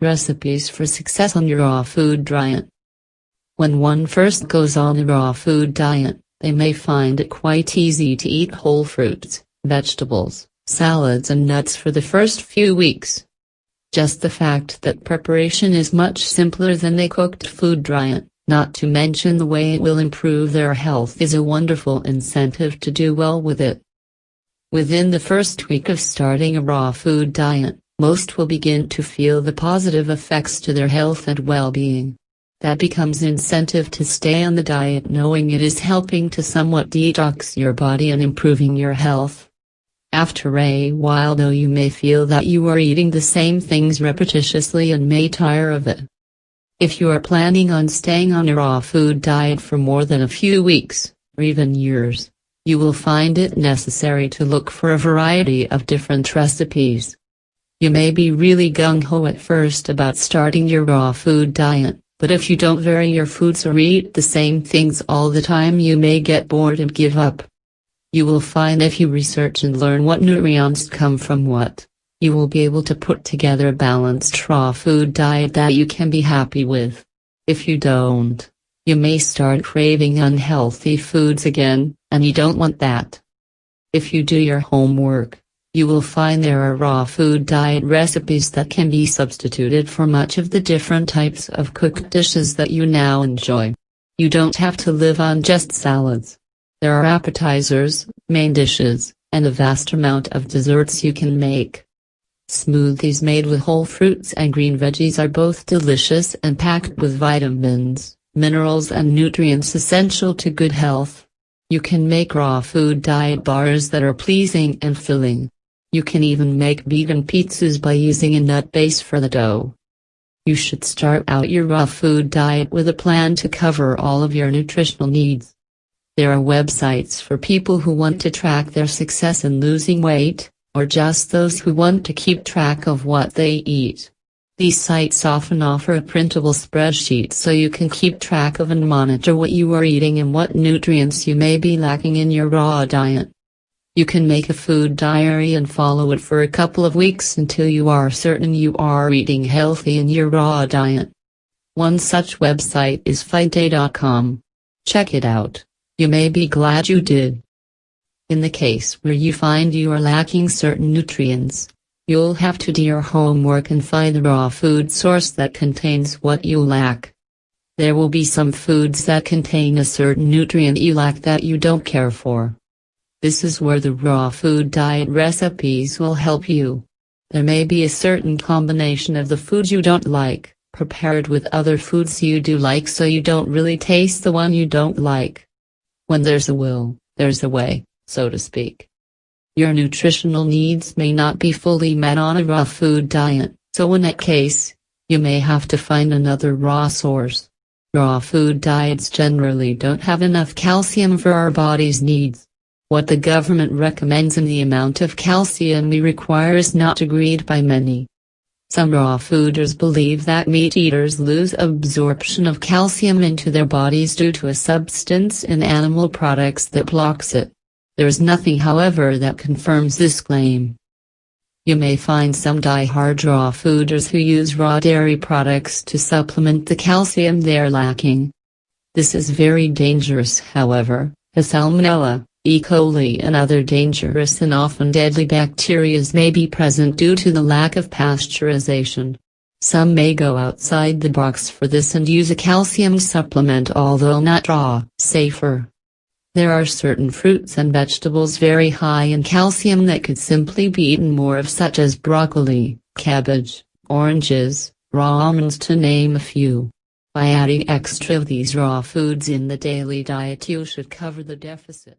Recipes for success on your raw food diet. When one first goes on a raw food diet, they may find it quite easy to eat whole fruits, vegetables, salads and nuts for the first few weeks. Just the fact that preparation is much simpler than a cooked food diet, not to mention the way it will improve their health, is a wonderful incentive to do well with it. Within the first week of starting a raw food diet, most will begin to feel the positive effects to their health and well-being. That becomes incentive to stay on the diet, knowing it is helping to somewhat detox your body and improving your health. After a while though, you may feel that you are eating the same things repetitiously and may tire of it. If you are planning on staying on a raw food diet for more than a few weeks, or even years, you will find it necessary to look for a variety of different recipes. You may be really gung-ho at first about starting your raw food diet, but if you don't vary your foods or eat the same things all the time, you may get bored and give up. You will find if you research and learn what nutrients come from what, you will be able to put together a balanced raw food diet that you can be happy with. If you don't, you may start craving unhealthy foods again, and you don't want that. If you do your homework, you will find there are raw food diet recipes that can be substituted for much of the different types of cooked dishes that you now enjoy. You don't have to live on just salads. There are appetizers, main dishes, and a vast amount of desserts you can make. Smoothies made with whole fruits and green veggies are both delicious and packed with vitamins, minerals and nutrients essential to good health. You can make raw food diet bars that are pleasing and filling. You can even make vegan pizzas by using a nut base for the dough. You should start out your raw food diet with a plan to cover all of your nutritional needs. There are websites for people who want to track their success in losing weight, or just those who want to keep track of what they eat. These sites often offer a printable spreadsheet so you can keep track of and monitor what you are eating and what nutrients you may be lacking in your raw diet. You can make a food diary and follow it for a couple of weeks until you are certain you are eating healthy in your raw diet. One such website is fightday.com. Check it out. You may be glad you did. In the case where you find you are lacking certain nutrients, you'll have to do your homework and find the raw food source that contains what you lack. There will be some foods that contain a certain nutrient you lack that you don't care for. This is where the raw food diet recipes will help you. There may be a certain combination of the foods you don't like, prepared with other foods you do like, so you don't really taste the one you don't like. When there's a will, there's a way, so to speak. Your nutritional needs may not be fully met on a raw food diet, so in that case, you may have to find another raw source. Raw food diets generally don't have enough calcium for our body's needs. What the government recommends and the amount of calcium we require is not agreed by many. Some raw fooders believe that meat eaters lose absorption of calcium into their bodies due to a substance in animal products that blocks it. There is nothing, however, that confirms this claim. You may find some die-hard raw fooders who use raw dairy products to supplement the calcium they are lacking. This is very dangerous, however, as Salmonella, E. coli and other dangerous and often deadly bacteria may be present due to the lack of pasteurization. Some may go outside the box for this and use a calcium supplement, although not raw, safer. There are certain fruits and vegetables very high in calcium that could simply be eaten more of, such as broccoli, cabbage, oranges, raw almonds, to name a few. By adding extra of these raw foods in the daily diet, you should cover the deficit.